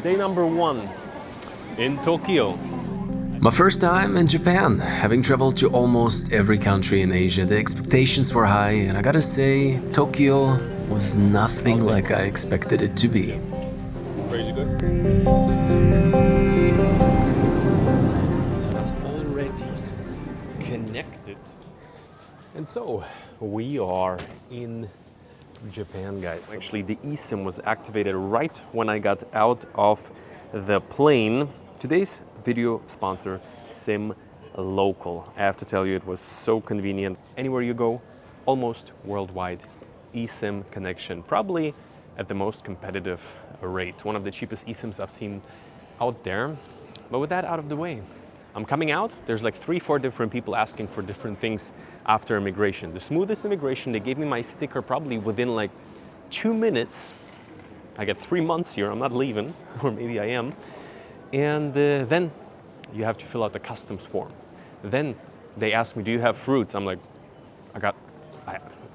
Day number 1 in Tokyo. My first time in Japan, having traveled to almost every country in Asia, the expectations were high, and I gotta say, Tokyo was nothing like I expected it to be. Crazy good. I'm already connected. And so, we are in Japan, guys. Actually, the eSIM was activated right when I got out of the plane. Today's video sponsor, SIM Local. I have to tell you, it was so convenient. Anywhere you go, almost worldwide, eSIM connection. Probably at the most competitive rate. One of the cheapest eSIMs I've seen out there. But with that out of the way, I'm coming out. There's like 3-4 different people asking for different things after immigration. The smoothest immigration, they gave me my sticker probably within like 2 minutes. I get 3 months here, I'm not leaving, or maybe I am. And then you have to fill out the customs form. Then they ask me, do you have fruits? I'm like, I got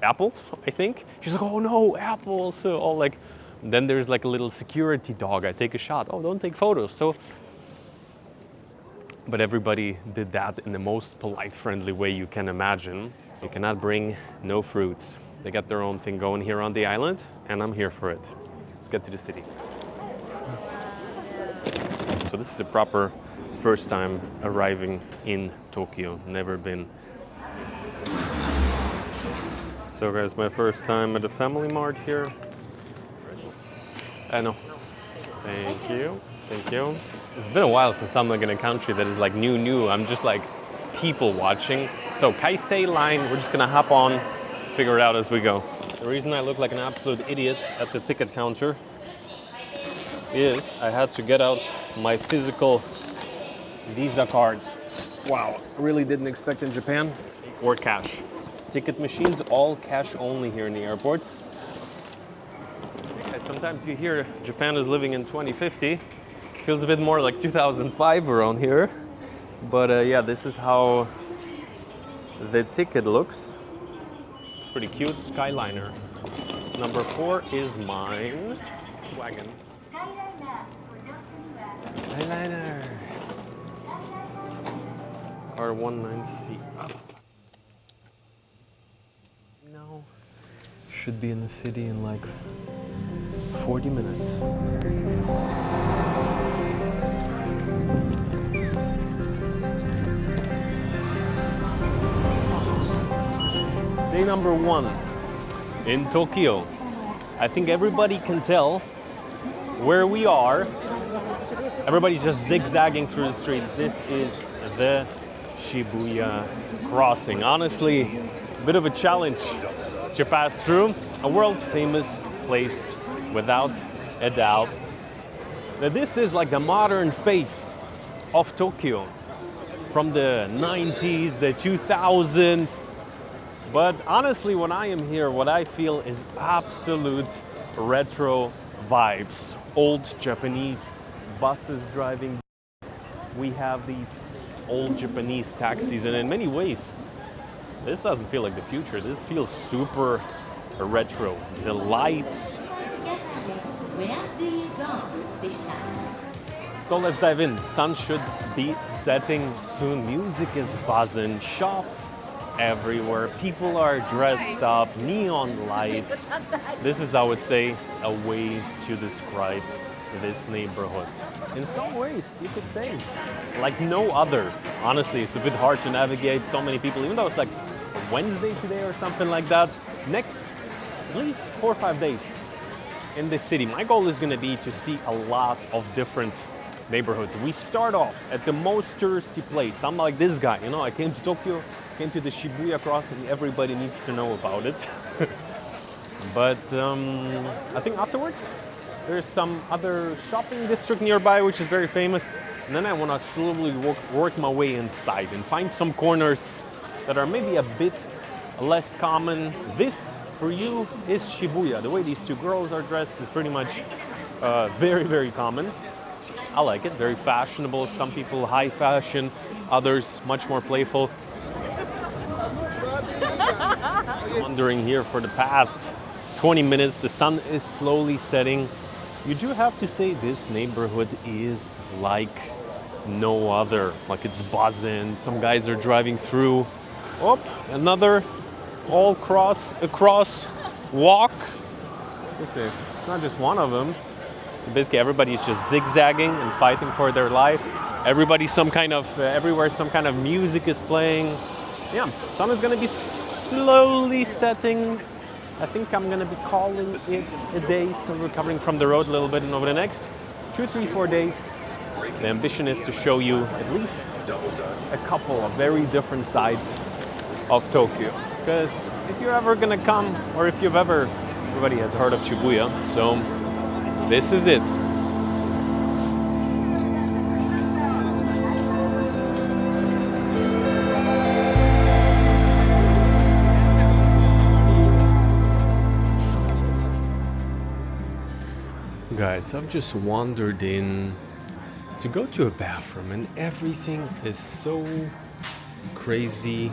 apples, I think. She's like, oh no, apples. So all like, then there's like a little security dog. I take a shot. Oh, don't take photos. But everybody did that in the most polite, friendly way you can imagine. So you cannot bring no fruits. They got their own thing going here on the island, and I'm here for it. Let's get to the city. So this is a proper first time arriving in Tokyo. Never been. So guys, my first time at a Family Mart here. I know. Thank you. Thank you. It's been a while since I'm like in a country that is like new. I'm just like people watching. So Kaisei line, we're just gonna hop on, figure it out as we go. The reason I look like an absolute idiot at the ticket counter is I had to get out my physical Visa cards. Wow, really didn't expect in Japan. Or cash. Ticket machines, all cash only here in the airport. Sometimes you hear Japan is living in 2050. Feels a bit more like 2005 around here. But yeah, this is how the ticket looks. It's pretty cute. Skyliner. Number 4 is mine. Wagon. Skyliner. R19C. Up. No. Should be in the city in like 40 minutes. Day number 1 in Tokyo. I think everybody can tell where we are. Everybody's just zigzagging through the streets. This is the Shibuya crossing. Honestly, a bit of a challenge to pass through. A world famous place without a doubt. Now this is like the modern face of Tokyo from the 90s, the 2000s. But honestly, when I am here, what I feel is absolute retro vibes. Old Japanese buses driving. We have these old Japanese taxis, and in many ways, this doesn't feel like the future. This feels super retro. The lights. So let's dive in. Sun should be setting soon. Music is buzzing. Shops everywhere. People are dressed up. Neon lights. This is, I would say, a way to describe this neighborhood. In some ways, you could say, like no other. Honestly, it's a bit hard to navigate. So many people, even though it's like Wednesday today or something like that. Next, at least 4 or 5 days in this city. My goal is going to be to see a lot of different neighborhoods. We start off at the most touristy place. I'm like this guy, you know, I came to Tokyo, came to the Shibuya crossing, everybody needs to know about it. But I think afterwards, there's some other shopping district nearby, which is very famous. And then I want to slowly work my way inside and find some corners that are maybe a bit less common. This, for you, is Shibuya. The way these two girls are dressed is pretty much very, very common. I like it, very fashionable. Some people high fashion, others much more playful. I'm wandering here for the past 20 minutes. The sun is slowly setting. You do have to say this neighborhood is like no other. Like it's buzzing. Some guys are driving through. Oh, another across walk. Okay, it's not just one of them. So basically everybody's just zigzagging and fighting for their life. Everybody everywhere some kind of music is playing. Yeah, sun is gonna be slowly setting. I think I'm gonna be calling it a day, still recovering from the road a little bit, and over the next 2, 3, 4 days, the ambition is to show you at least a couple of very different sides of Tokyo. Because if you're ever gonna come, or if everybody has heard of Shibuya, so this is it. Guys, I've just wandered in to go to a bathroom and everything is so crazy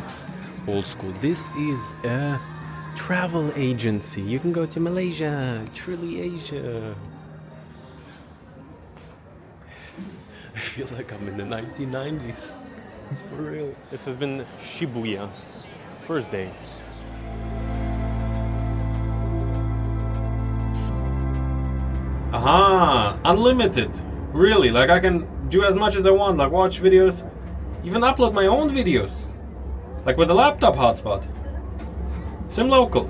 old school. This is a travel agency. You can go to Malaysia, truly Asia. I feel like I'm in the 1990s. For real. This has been Shibuya. First day. Aha! Unlimited! Really, like I can do as much as I want, like watch videos, even upload my own videos. Like with a laptop hotspot. Sim local.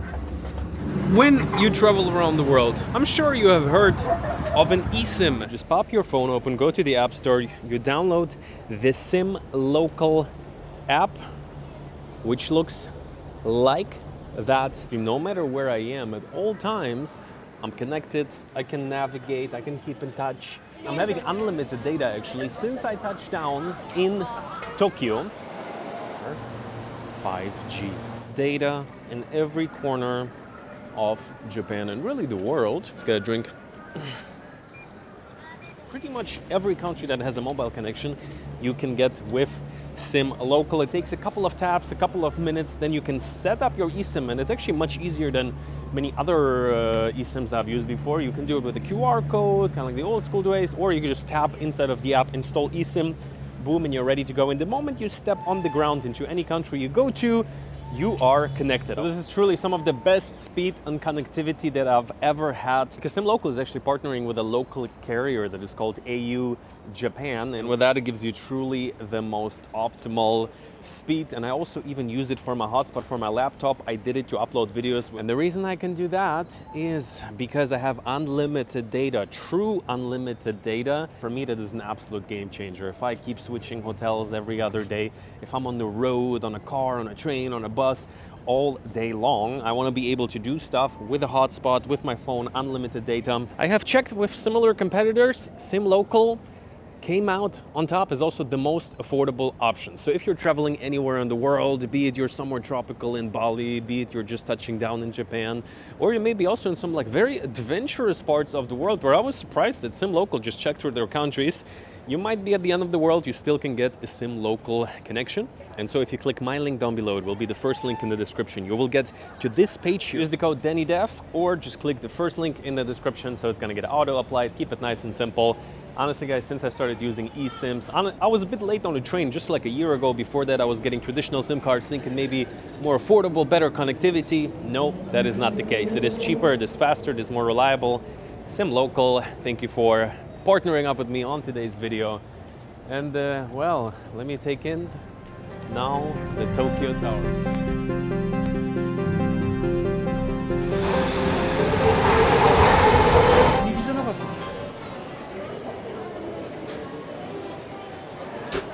When you travel around the world, I'm sure you have heard of an eSIM. Just pop your phone open, go to the App Store, you download the Sim Local app, which looks like that. No matter where I am at all times, I'm connected, I can navigate, I can keep in touch. I'm having unlimited data actually since I touched down in Tokyo. 5G. Data in every corner of Japan and really the world. Let's get a drink. Pretty much every country that has a mobile connection you can get with Sim Local. It takes a couple of taps, a couple of minutes, then you can set up your eSIM, and it's actually much easier than many other eSIMs I've used before. You can do it with a QR code, kind of like the old school ways, or you can just tap inside of the app, install eSIM, boom, and you're ready to go. And the moment you step on the ground into any country you go to, you are connected. So this is truly some of the best speed and connectivity that I've ever had. Because Sim Local is actually partnering with a local carrier that is called au Japan, and with that it gives you truly the most optimal speed. And I also even use it for my hotspot for my laptop. I did it to upload videos, and the reason I can do that is because I have unlimited data, true unlimited data. For me, that is an absolute game changer. If I keep switching hotels every other day, if I'm on the road, on a car, on a train, on a bus, all day long, I want to be able to do stuff with a hotspot, with my phone, unlimited data. I have checked with similar competitors. Sim Local came out on top as also the most affordable option. So if you're traveling anywhere in the world, be it you're somewhere tropical in Bali, be it you're just touching down in Japan, or you may be also in some like very adventurous parts of the world where I was surprised that Sim Local just checked through their countries. You might be at the end of the world, you still can get a Sim Local connection. And so if you click my link down below, it will be the first link in the description. You will get to this page. Use the code DANNYDEF or just click the first link in the description, so it's gonna get auto applied. Keep it nice and simple. Honestly guys, since I started using eSIMs, I was a bit late on the train. Just like a year ago, before that I was getting traditional SIM cards thinking maybe more affordable, better connectivity. No, that is not the case. It is cheaper, it is faster, it is more reliable. Sim Local, thank you for partnering up with me on today's video. And well, let me take in now the Tokyo Tower.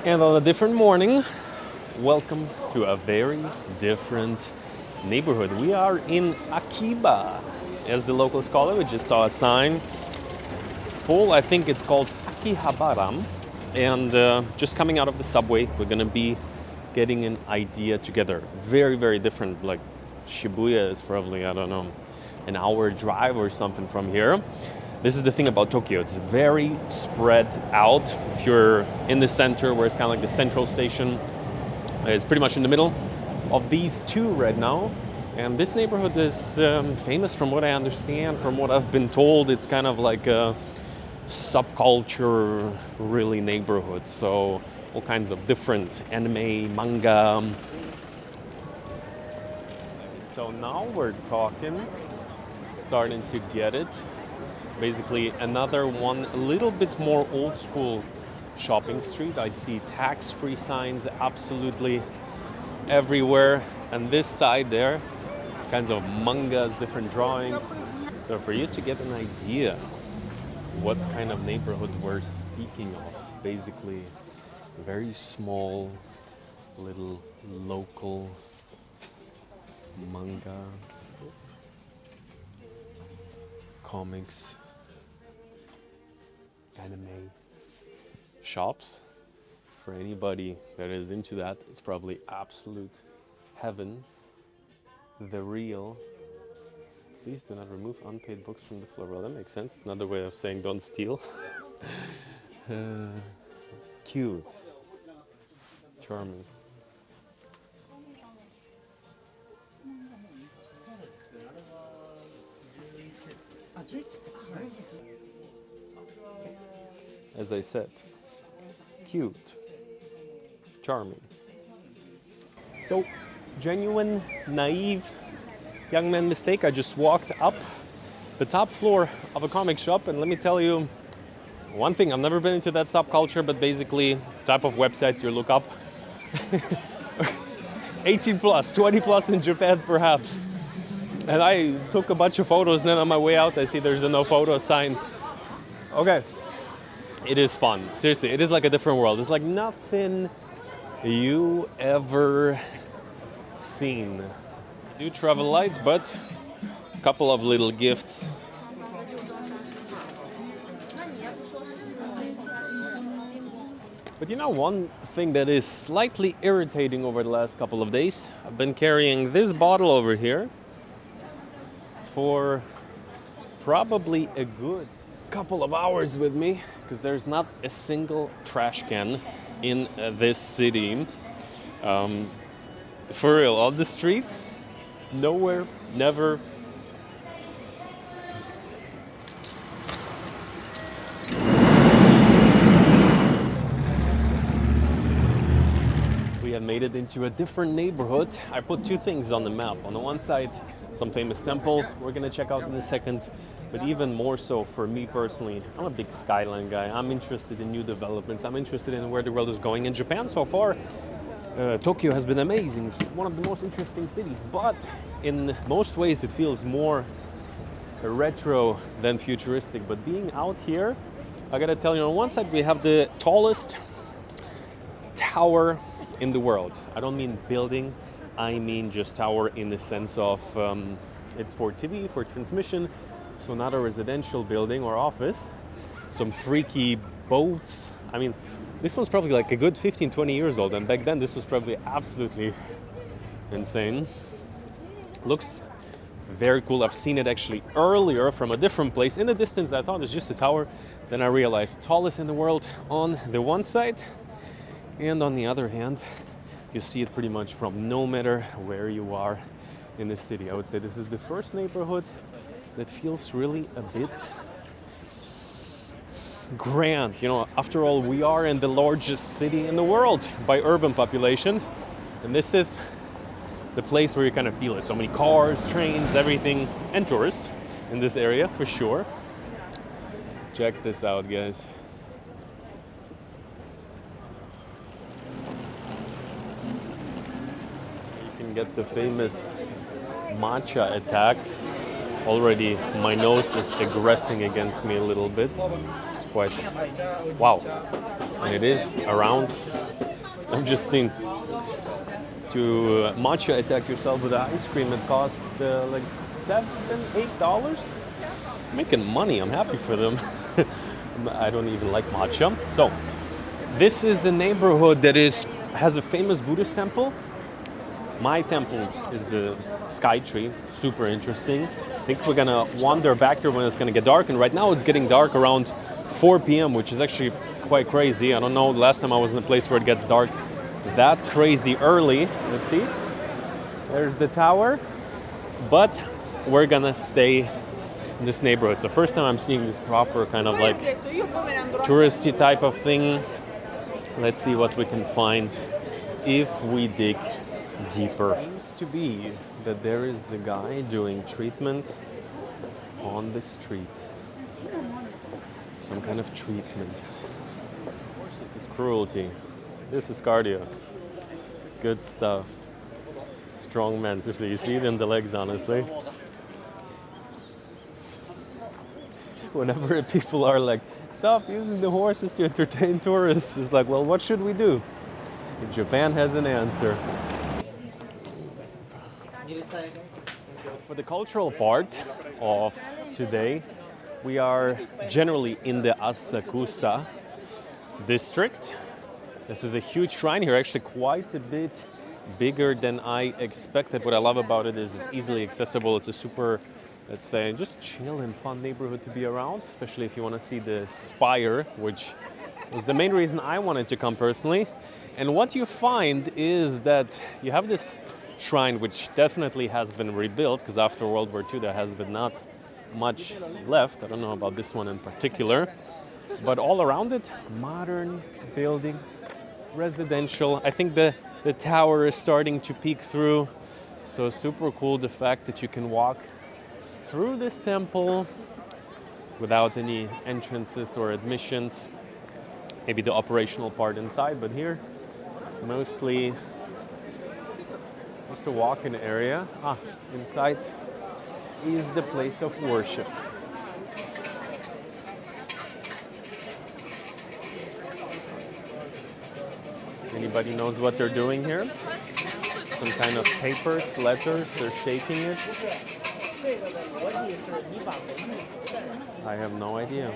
And on a different morning, welcome to a very different neighborhood. We are in Akihabara, as the locals call it. We just saw a sign. Full, I think it's called Akihabara. And just coming out of the subway, we're gonna be getting an idea together. Very, very different. Like Shibuya is probably, I don't know, an hour drive or something from here. This is the thing about Tokyo, it's very spread out. If you're in the center, where it's kind of like the central station, it's pretty much in the middle of these two right now. And this neighborhood is famous, from what I understand, from what I've been told. It's kind of like a subculture, really, neighborhood. So all kinds of different anime, manga. So now we're talking, starting to get it. Basically another one, a little bit more old school shopping street. I see tax-free signs absolutely everywhere. And this side there, kinds of mangas, different drawings. So for you to get an idea what kind of neighborhood we're speaking of, basically very small, little local manga, comics, anime shops. For anybody that is into that, it's probably absolute heaven. The real. Please do not remove unpaid books from the floor. Well, that makes sense. Another way of saying don't steal. Cute. Charming. As I said, cute, charming. So, genuine, naive young man mistake. I just walked up the top floor of a comic shop, and let me tell you one thing. I've never been into that subculture, but basically type of websites you look up. 18 plus, 20 plus in Japan perhaps. And I took a bunch of photos, and then on my way out I see there's a no photo sign. Okay, it is fun. Seriously, it is like a different world. It's like nothing you ever seen. I do travel light, but a couple of little gifts. But you know, one thing that is slightly irritating over the last couple of days, I've been carrying this bottle over here for probably a good couple of hours with me, because there's not a single trash can in this city. For real, on the streets, nowhere, never. We have made it into a different neighborhood. I put two things on the map. On the one side, some famous temple we're gonna check out in a second. But even more so for me personally, I'm a big skyline guy. I'm interested in new developments. I'm interested in where the world is going. In Japan so far, Tokyo has been amazing. It's one of the most interesting cities. But in most ways, it feels more retro than futuristic. But being out here, I gotta tell you, on one side we have the tallest tower in the world. I don't mean building, I mean just tower in the sense of it's for TV, for transmission, so not a residential building or office. Some freaky boats. I mean, this one's probably like a good 15, 20 years old, and back then this was probably absolutely insane. Looks very cool. I've seen it actually earlier from a different place. In the distance, I thought it was just a tower. Then I realized tallest in the world on the one side, and on the other hand, you see it pretty much from no matter where you are in the city. I would say this is the first neighborhood that feels really a bit grand. You know, after all, we are in the largest city in the world by urban population, and this is the place where you kind of feel it. So many cars, trains, everything, and tourists in this area for sure. Check this out, guys. You can get the famous matcha attack. Already my nose is aggressing against me a little bit. It's quite wow. And it is around. I've just seen to matcha attack yourself with ice cream. It cost like $7-8. Making money. I'm happy for them. I don't even like matcha. So this is a neighborhood that has a famous Buddhist temple. My temple is the Skytree. Super interesting. I think we're gonna wander back here when it's gonna get dark, and right now it's getting dark around 4 p.m., which is actually quite crazy. I don't know, the last time I was in a place where it gets dark that crazy early. Let's see. There's the tower. But we're gonna stay in this neighborhood. So first time I'm seeing this proper kind of like touristy type of thing. Let's see what we can find if we dig deeper. It seems to be that there is a guy doing treatment on the street. Some kind of treatment. This is cruelty. This is cardio. Good stuff. Strong men. So you see it in the legs, honestly. Whenever people are like, stop using the horses to entertain tourists, it's like, well, what should we do? Japan has an answer. For the cultural part of today, we are generally in the Asakusa district. This is a huge shrine here, actually quite a bit bigger than I expected. What I love about it is it's easily accessible. It's a super, let's say, just chill and fun neighborhood to be around, especially if you want to see the spire, which was the main reason I wanted to come personally. And what you find is that you have this shrine, which definitely has been rebuilt, because after World War II there has been not much left. I don't know about this one in particular, but all around it, modern buildings, residential. I think the tower is starting to peek through, so super cool the fact that you can walk through this temple without any entrances or admissions. Maybe the operational part inside, but here mostly just a walk-in area. Inside is the place of worship. Anybody knows what they're doing here? Some kind of papers, letters, they're shaking it. I have no idea.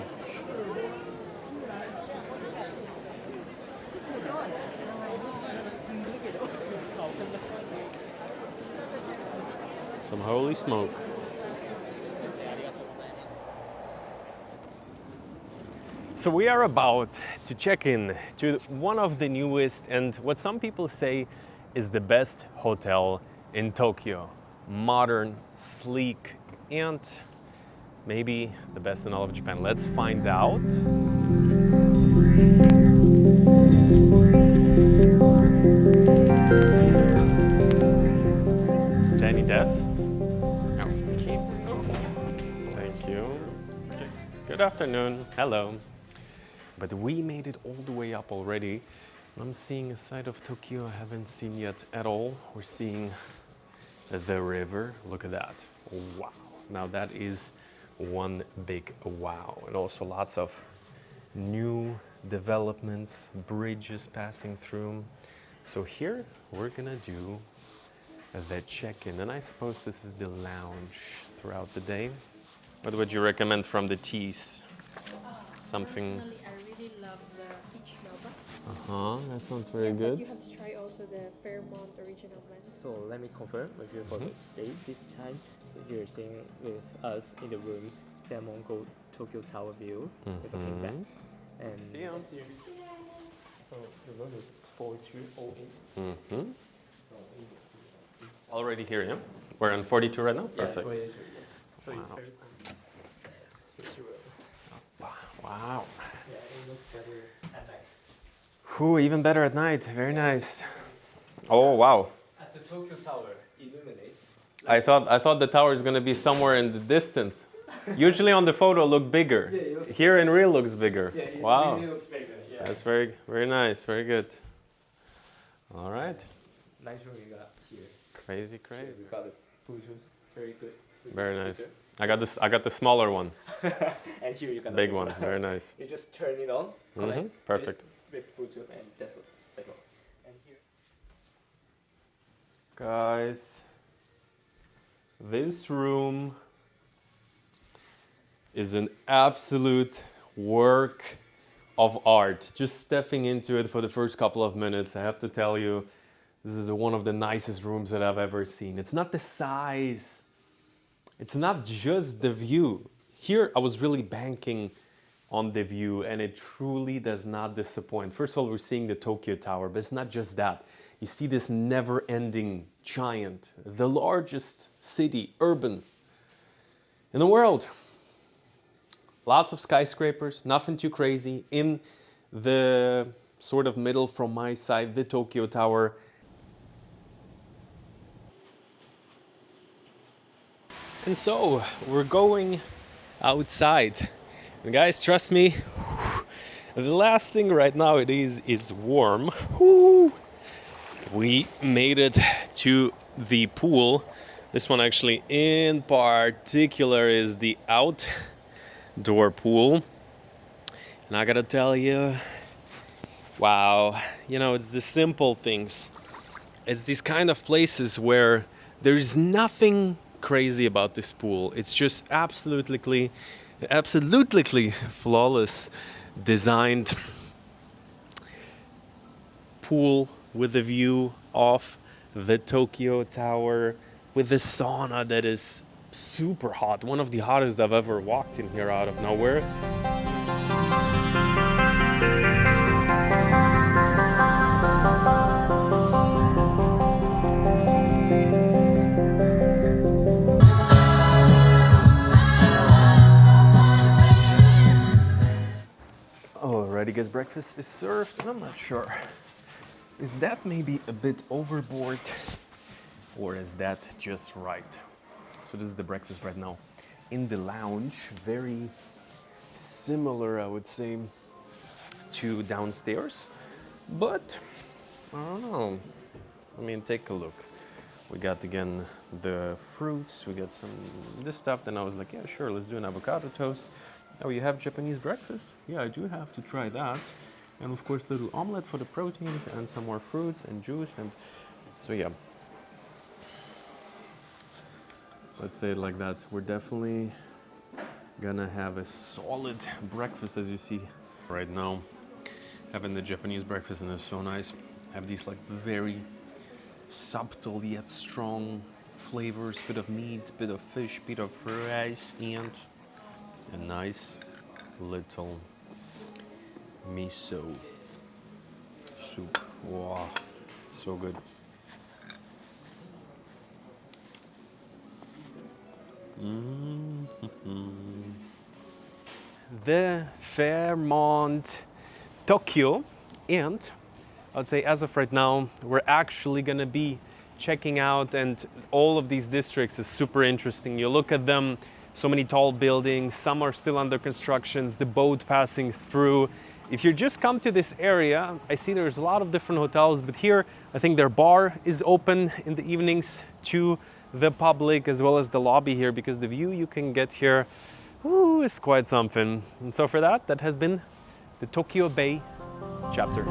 Some holy smoke. So we are about to check in to one of the newest and what some people say is the best hotel in Tokyo. Modern, sleek, and maybe the best in all of Japan. Let's find out. Danny Death. Thank you. Good afternoon. Hello. But we made it all the way up already. I'm seeing a side of Tokyo I haven't seen yet at all. We're seeing the river. Look at that. Wow. Now that is one big wow. And also lots of new developments, bridges passing through. So here we're gonna do the check-in. And I suppose this is the lounge throughout the day. What would you recommend from the teas? Something. I really love the peach melba. That sounds very But good. you have to try also the Fairmont original blend. So let me confirm with you for the stay this time. So you're staying with us in the room, Fairmont Gold Tokyo Tower view with a king bed. And See ya. so the room is 4208. Already here, yeah? We're on 42 right now? Yeah, Perfect. 42, yes. So it's Wow. very cool. Yes, here's your room. Wow. Yeah, it looks better at night. Ooh, even better at night. Very nice. Oh, wow. As the Tokyo Tower illuminates, I thought the tower is going to be somewhere in the distance. Usually on the photo look bigger. Yeah, it looks Here in real looks bigger. yeah, it Wow. really looks bigger. Yeah. That's very, very nice. Very good. All right. Nice room you got here. Crazy, crazy. We got the Bluetooth, very good. Bluetooth Very nice. speaker. I got the smaller one. And here you got Big the one. Very nice. You just turn it on, connect Perfect. with Bluetooth, and that's all. And here. Guys, this room is an absolute work of art. Just stepping into it for the first couple of minutes, I have to tell you, this is one of the nicest rooms that I've ever seen. It's not the size, it's not just the view. Here, I was really banking on the view, and it truly does not disappoint. First of all, we're seeing the Tokyo Tower, but it's not just that. You see this never-ending giant, the largest city, urban, in the world. Lots of skyscrapers, nothing too crazy. In the sort of middle from my side, the Tokyo Tower. And so we're going outside. And guys, trust me, the last thing right now it is warm. Woo! We made it to the pool. This one actually in particular is the outdoor pool. And I gotta tell you, wow, you know, it's the simple things. It's these kind of places where there's nothing crazy about this pool. It's just absolutely flawless designed pool with a view of the Tokyo Tower, with a sauna that is super hot, one of the hottest I've ever walked in here out of nowhere. Already guess breakfast is served, and I'm not sure. Is that maybe a bit overboard, or is that just right? So this is the breakfast right now in the lounge. Very similar, I would say, to downstairs, but I don't know. I mean, take a look. We got again the fruits, we got some this stuff. Then I was like, yeah, sure, let's do an avocado toast. Oh, you have Japanese breakfast? Yeah, I do have to try that. And of course, little omelet for the proteins and some more fruits and juice. And so, yeah. Let's say it like that. We're definitely gonna have a solid breakfast, as you see right now. Having the Japanese breakfast, and it's so nice. Have these like very subtle yet strong flavors. Bit of meat, bit of fish, bit of rice, and a nice little miso soup. Wow, so good. The Fairmont Tokyo, and I would say as of right now, we're actually gonna be checking out, and all of these districts is super interesting. You look at them, so many tall buildings, some are still under construction, the boat passing through. If you just come to this area, I see there's a lot of different hotels, but here I think their bar is open in the evenings to the public, as well as the lobby here, because the view you can get here is quite something. And so for that has been the Tokyo Bay chapter.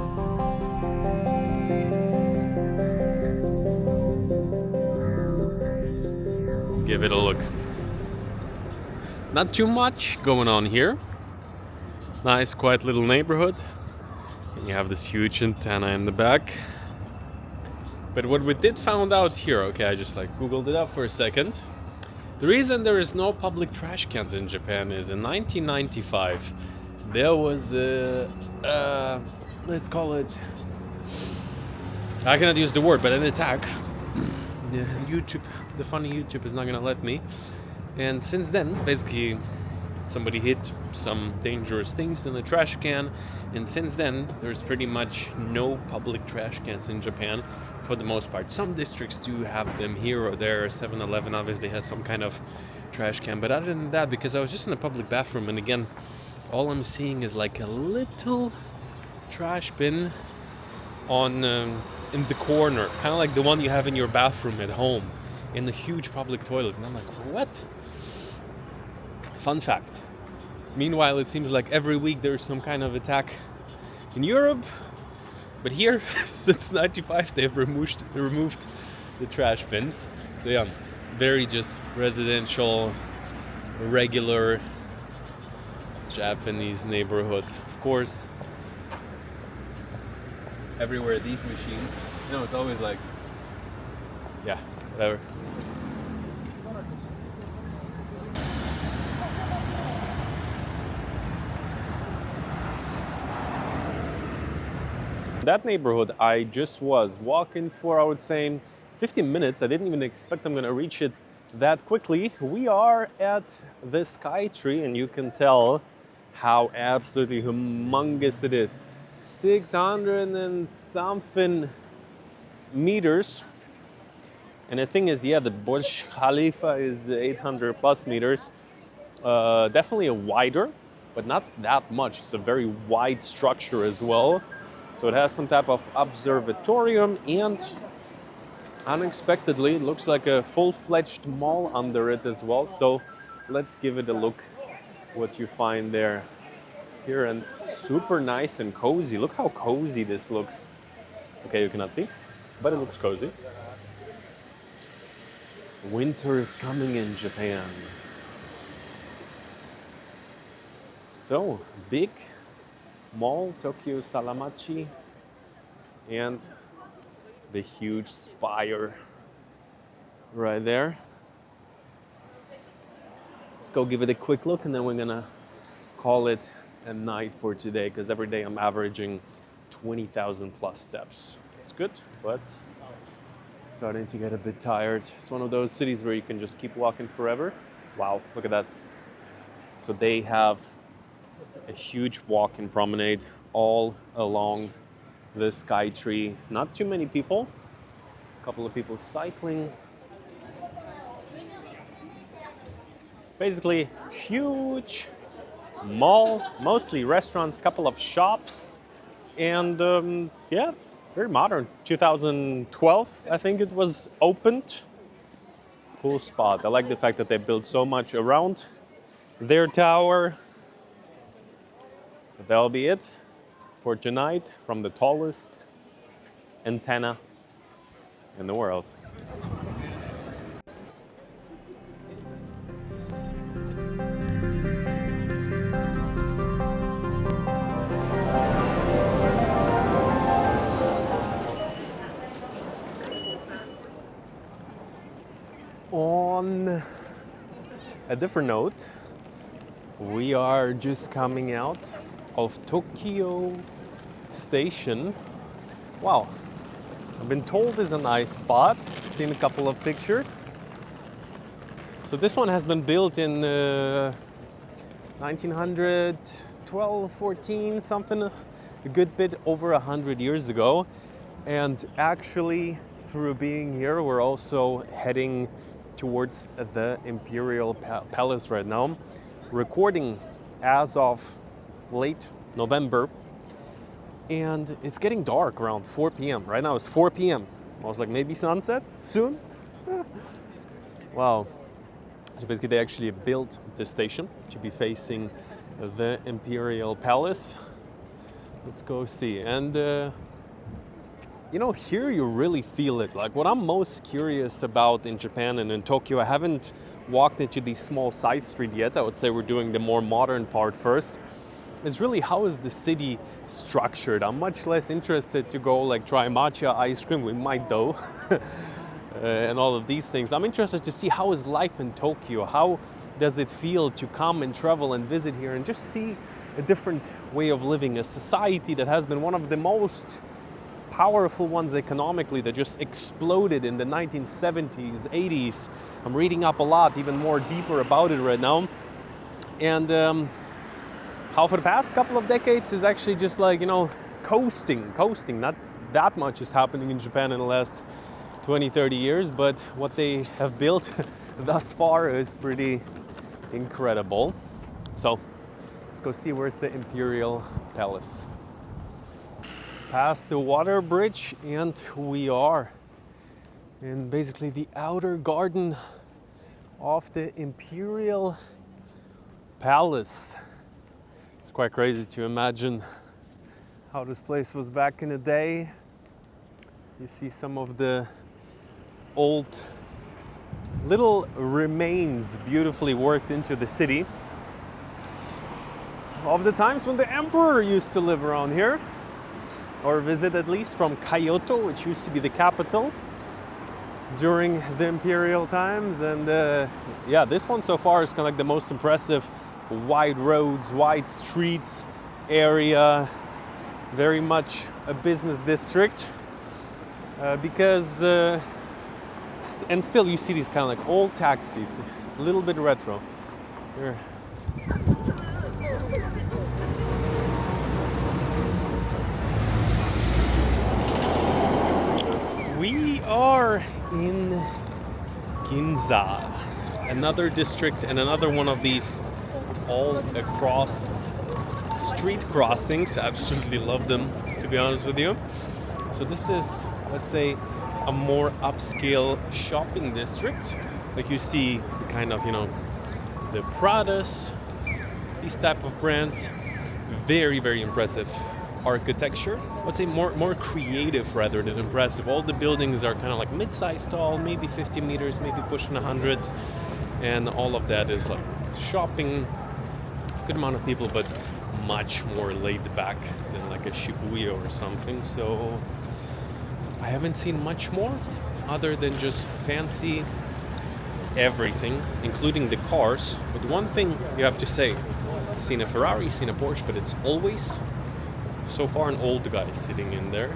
Give it a look. Not too much going on here. Nice, quiet little neighborhood. And you have this huge antenna in the back. But what we did found out here, okay, I just like Googled it up for a second. The reason there is no public trash cans in Japan is in 1995, there was let's call it, I cannot use the word, but an attack. YouTube, the funny YouTube is not gonna let me. And since then, basically, somebody hit some dangerous things in the trash can, and since then, there's pretty much no public trash cans in Japan, for the most part. Some districts do have them here or there. 7-Eleven obviously has some kind of trash can, but other than that, because I was just in a public bathroom, and again, all I'm seeing is like a little trash bin on in the corner, kind of like the one you have in your bathroom at home, in the huge public toilet, and I'm like, what? Fun fact. Meanwhile, it seems like every week there's some kind of attack in Europe, but here, since 95, they've removed the trash bins. So yeah, very just residential, regular Japanese neighborhood. Of course, everywhere these machines, you know, it's always like, yeah, whatever. That neighborhood I just was walking for, I would say, 15 minutes. I didn't even expect I'm gonna reach it that quickly. We are at the Skytree, and you can tell how absolutely humongous it is. 600 and something meters. And the thing is, yeah, the Burj Khalifa is 800 plus meters. Definitely a wider, but not that much. It's a very wide structure as well. So it has some type of observatorium, and unexpectedly, it looks like a full-fledged mall under it as well. So let's give it a look, what you find there. Here, and super nice and cozy. Look how cozy this looks. Okay, you cannot see, but it looks cozy. Winter is coming in Japan. So, big mall, Tokyo Salamachi, and the huge spire right there. Let's go give it a quick look, and then we're gonna call it a night for today, because every day I'm averaging 20,000 plus steps. It's good, but starting to get a bit tired. It's one of those cities where you can just keep walking forever. Wow, look at that. So they have a huge walking promenade all along the Skytree. Not too many people. A couple of people cycling. Basically, huge mall, mostly restaurants, couple of shops, and yeah, very modern. 2012, I think it was opened. Cool spot. I like the fact that they built so much around their tower. But that'll be it for tonight from the tallest antenna in the world. On a different note, we are just coming out of Tokyo Station. Wow, I've been told it's a nice spot. Seen a couple of pictures. So this one has been built in 1912, 14, something, a good bit over 100 years ago. And actually, through being here, we're also heading towards the Imperial Palace right now. Recording as of late November, and it's getting dark around 4 p.m. Right now it's 4 p.m. I was like, maybe sunset soon? Wow. So basically they actually built this station to be facing the Imperial Palace. Let's go see. And you know, here you really feel it. Like, what I'm most curious about in Japan and in Tokyo, I haven't walked into the small side street yet. I would say we're doing the more modern part first. Is really, how is the city structured? I'm much less interested to go like try matcha ice cream. We might though. And all of these things. I'm interested to see how is life in Tokyo. How does it feel to come and travel and visit here and just see a different way of living, a society that has been one of the most powerful ones economically, that just exploded in the 1970s, 80s. I'm reading up a lot, even more deeper about it right now. And how for the past couple of decades is actually just like, you know, coasting. Not that much is happening in Japan in the last 20, 30 years, but what they have built thus far is pretty incredible. So let's go see where's the Imperial Palace. Past the water bridge, and we are in basically the outer garden of the Imperial Palace. It's quite crazy to imagine how this place was back in the day. You see some of the old little remains beautifully worked into the city of the times when the emperor used to live around here, or visit at least from Kyoto, which used to be the capital during the imperial times. And yeah, this one so far is kind of like the most impressive. Wide roads, wide streets area. very much a business district because, and still you see these kind of like old taxis, a little bit retro. Here. We are in Ginza, another district and another one of these all across street crossings. I absolutely love them, to be honest with you. So this is, let's say, a more upscale shopping district. Like you see the kind of, the Pradas, these type of brands. Very, very impressive architecture. Let's say more creative rather than impressive. All the buildings are kind of like mid-sized tall, maybe 50 meters, maybe pushing 100. And all of that is like shopping, good amount of people, but much more laid back than like a Shibuya or something. So I haven't seen much more other than just fancy everything, including the cars. But one thing you have to say, seen a Ferrari, seen a Porsche, but it's always so far an old guy sitting in there,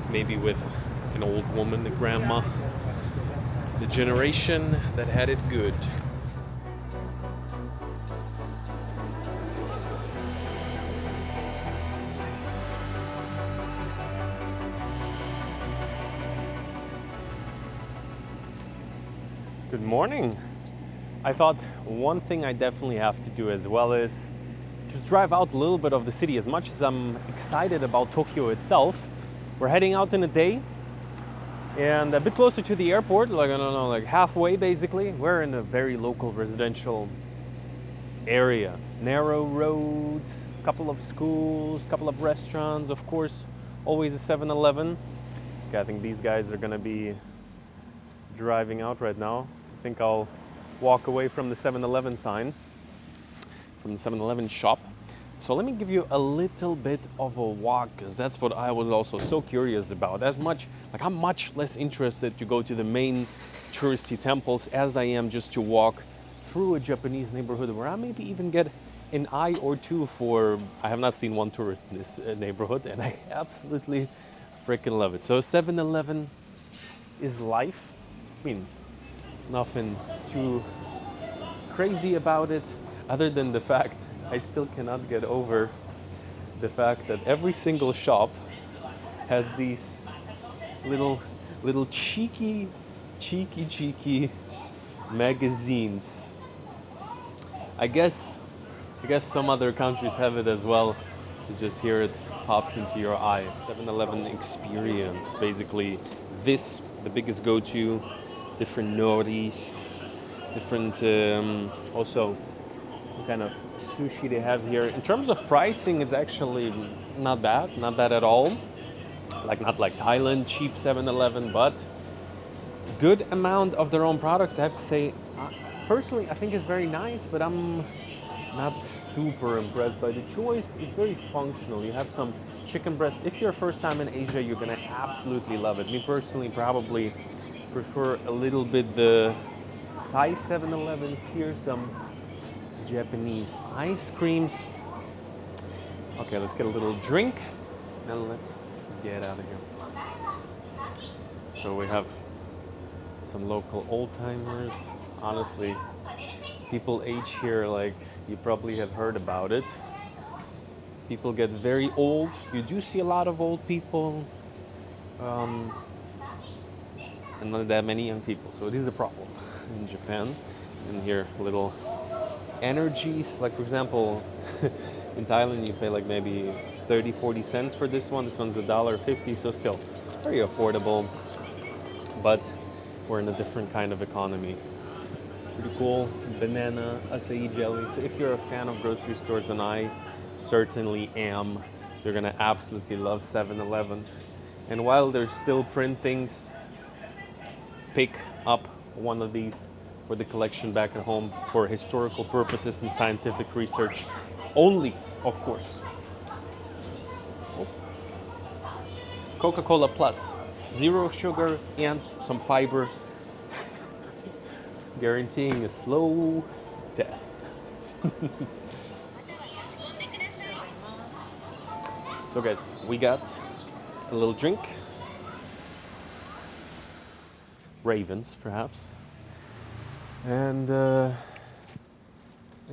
maybe with an old woman, the grandma, the generation that had it good. Good morning. I thought one thing I definitely have to do as well is just drive out a little bit of the city. As much as I'm excited about Tokyo itself, we're heading out in a day and a bit closer to the airport, like I don't know, like halfway basically. We're in a very local residential area. Narrow roads, couple of schools, couple of restaurants, of course, always a 7-Eleven. Okay, I think these guys are gonna be driving out right now. I think I'll walk away from the 7-Eleven sign, from the 7-Eleven shop. So let me give you a little bit of a walk, because that's what I was also so curious about. I'm much less interested to go to the main touristy temples as I am just to walk through a Japanese neighborhood where I maybe even get an eye or two for, I have not seen one tourist in this neighborhood, and I absolutely freaking love it. So 7-Eleven is life. I mean, nothing too crazy about it, other than the fact I still cannot get over the fact that every single shop has these little cheeky magazines. I guess some other countries have it as well. It's just here it pops into your eye. 7-Eleven experience, basically this, the biggest go-to. Different noris, different also some kind of sushi they have here. In terms of pricing, it's actually not bad at all. Not like Thailand, cheap 7-Eleven, but good amount of their own products. I have to say, personally, I think it's very nice, but I'm not super impressed by the choice. It's very functional. You have some chicken breast. If you're first time in Asia, you're gonna absolutely love it. Me personally, probably prefer a little bit the Thai 7-Elevens. Here some Japanese ice creams. Okay, let's get a little drink and let's get out of here. So we have some local old-timers. Honestly, people age here like you probably have heard about it. People get very old. You do see a lot of old people. And not that many young people, so it is a problem in Japan. And here, little energies, like for example, in Thailand you pay like maybe 30-40 cents for this one. This one's $1.50, so still very affordable. But we're in a different kind of economy. Pretty cool. Banana, acai jelly. So if you're a fan of grocery stores, and I certainly am, you're gonna absolutely love 7-Eleven. And while there's still print things, pick up one of these for the collection back at home for historical purposes and scientific research only, of course. Coca-Cola Plus, 0 sugar and some fiber, guaranteeing a slow death. So guys, we got a little drink. Ravens, perhaps. And I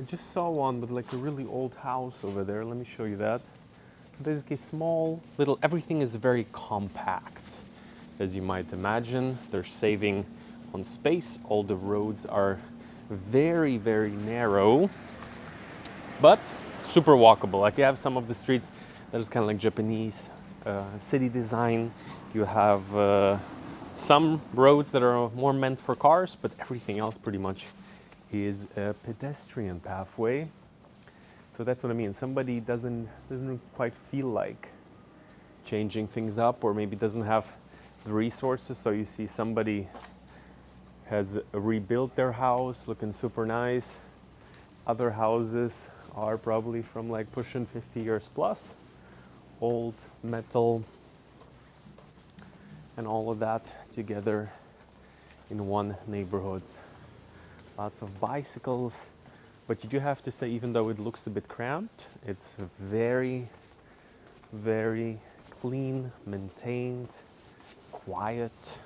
just saw one with like a really old house over there. Let me show you that. So basically small, little, everything is very compact. As you might imagine, they're saving on space. All the roads are very, very narrow, but super walkable. Like you have some of the streets that is kind of like Japanese city design. You have some roads that are more meant for cars, but everything else pretty much is a pedestrian pathway. So that's what I mean. Somebody doesn't quite feel like changing things up, or maybe doesn't have the resources. So you see somebody has rebuilt their house, looking super nice. Other houses are probably from like pushing 50 years plus, old metal, and all of that together in one neighborhood. Lots of bicycles, but you do have to say, even though it looks a bit cramped, it's very, very clean, maintained, quiet.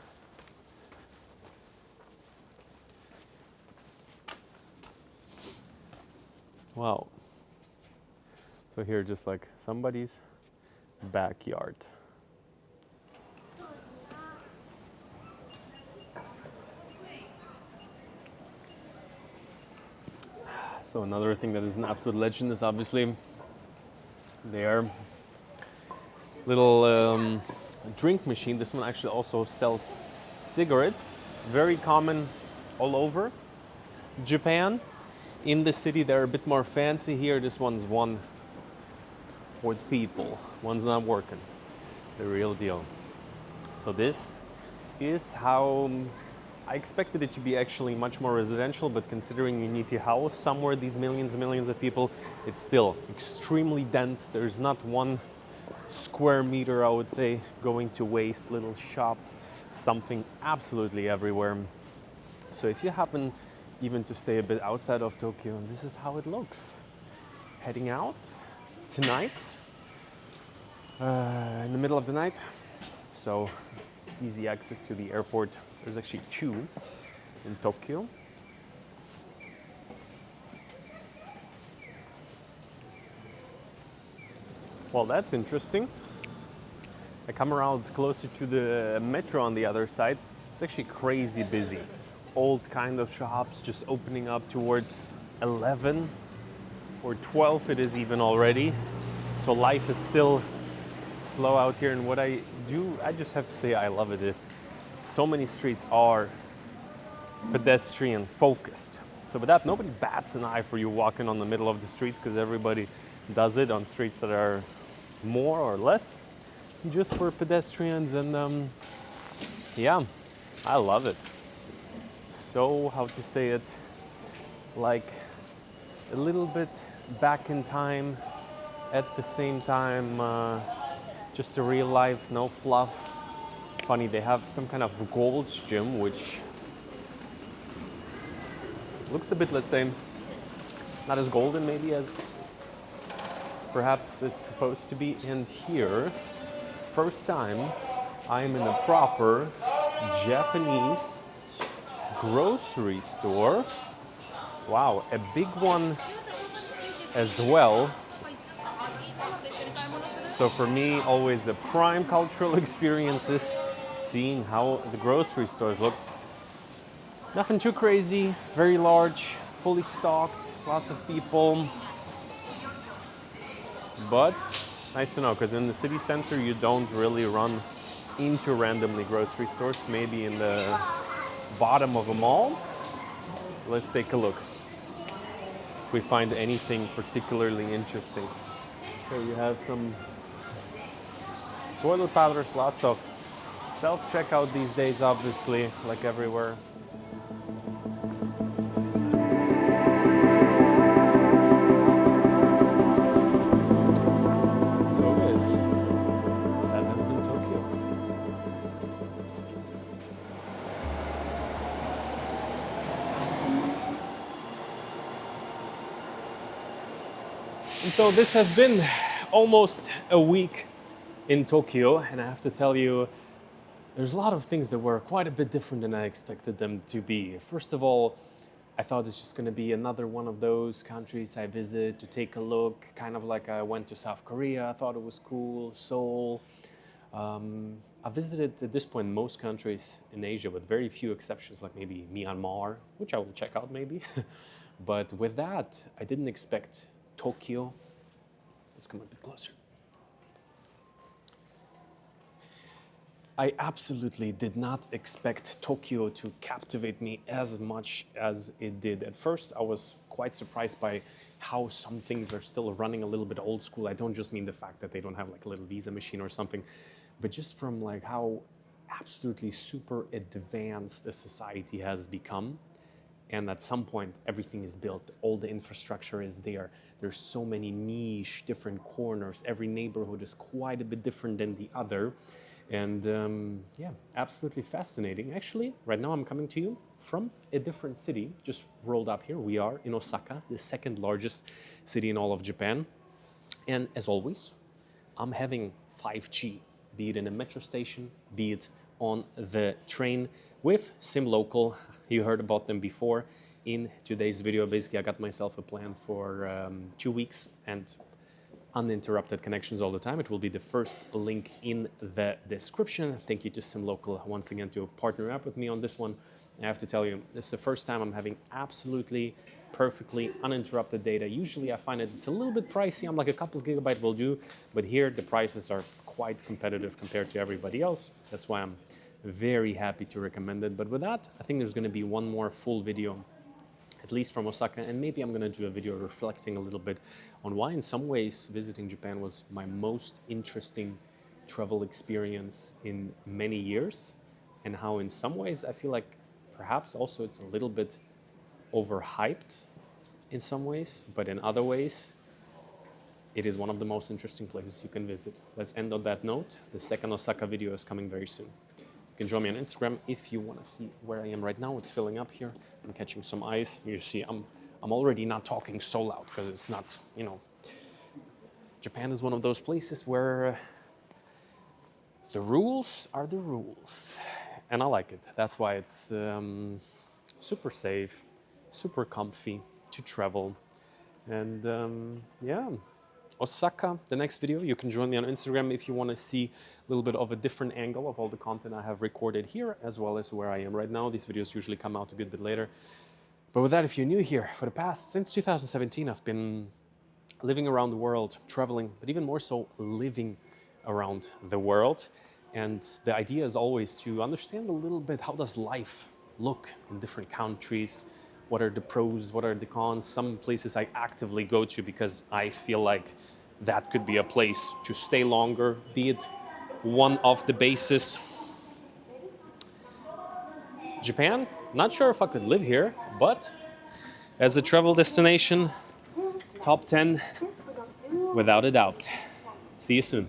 Wow. So here, just like somebody's backyard. So another thing that is an absolute legend is obviously their little drink machine. This one actually also sells cigarette. Very common all over Japan. In the city they're a bit more fancy. Here this one's one for the people. One's not working. The real deal. So this is how I expected it to be actually much more residential, but considering you need to house somewhere these millions and millions of people, it's still extremely dense. There's not one square meter, I would say, going to waste. Little shop, something absolutely everywhere. So if you happen even to stay a bit outside of Tokyo, this is how it looks. Heading out tonight, in the middle of the night. So easy access to the airport. There's actually two in Tokyo. Well, that's interesting. I come around closer to the metro on the other side. It's actually crazy busy. Old kind of shops just opening up towards 11 or 12 it is even already. So life is still slow out here, and what I do, I just have to say I love it, is so many streets are pedestrian focused. So with that, nobody bats an eye for you walking on the middle of the street, because everybody does it on streets that are more or less just for pedestrians. And yeah, I love it. So, how to say it, like a little bit back in time, at the same time just a real life, no fluff. Funny, they have some kind of Gold's Gym, which looks a bit, let's say, not as golden maybe as perhaps it's supposed to be. And here, first time I'm in a proper Japanese grocery store. Wow, a big one as well. So for me, always the prime cultural experiences, seeing how the grocery stores look. Nothing too crazy, very large, fully stocked, lots of people. But nice to know, because in the city center you don't really run into randomly grocery stores, maybe in the bottom of a mall. Let's take a look if we find anything particularly interesting. Okay, you have some toilet powders, lots of self-checkout these days, obviously, like everywhere. So guys, that has been Tokyo. And so this has been almost a week in Tokyo, and I have to tell you, there's a lot of things that were quite a bit different than I expected them to be. First of all, I thought it's just going to be another one of those countries I visit to take a look, kind of like I went to South Korea. I thought it was cool, Seoul. I visited at this point most countries in Asia with very few exceptions, like maybe Myanmar, which I will check out maybe. But with that, I didn't expect Tokyo. Let's come a bit closer. I absolutely did not expect Tokyo to captivate me as much as it did. At first, I was quite surprised by how some things are still running a little bit old school. I don't just mean the fact that they don't have like a little visa machine or something, but just from like how absolutely super advanced the society has become. And at some point, everything is built, all the infrastructure is there. There's so many niche, different corners. Every neighborhood is quite a bit different than the other. And yeah, absolutely fascinating. Actually, right now I'm coming to you from a different city, just rolled up here. We are in Osaka, the second largest city in all of Japan. And as always, I'm having 5G, be it in a metro station, be it on the train with SimLocal. You heard about them before. In today's video, basically I got myself a plan for 2 weeks and uninterrupted connections all the time. It will be the first link in the description. Thank you to SimLocal once again to partner up with me on this one. I have to tell you, this is the first time I'm having absolutely perfectly uninterrupted data. Usually I find it's a little bit pricey. I'm like a couple of gigabytes will do, but here the prices are quite competitive compared to everybody else. That's why I'm very happy to recommend it. But with that, I think there's going to be one more full video, at least from Osaka, and maybe I'm going to do a video reflecting a little bit on why in some ways visiting Japan was my most interesting travel experience in many years, and how in some ways I feel like perhaps also it's a little bit overhyped in some ways, but in other ways it is one of the most interesting places you can visit. Let's end on that note. The second Osaka video is coming very soon. You can join me on Instagram if you want to see where I am right now. It's filling up here. I'm catching some ice. You see, I'm already not talking so loud because it's not, you know, Japan is one of those places where the rules are the rules, and I like it. That's why it's super safe, super comfy to travel, and yeah. Osaka, the next video, you can join me on Instagram if you want to see a little bit of a different angle of all the content I have recorded here, as well as where I am right now. These videos usually come out a good bit later. But with that, if you're new here, for the past, since 2017, I've been living around the world, traveling, but even more so, living around the world. And the idea is always to understand a little bit, how does life look in different countries? What are the pros? What are the cons? Some places I actively go to because I feel like that could be a place to stay longer, be it one of the bases. Japan, not sure if I could live here, but as a travel destination, top 10, without a doubt. See you soon.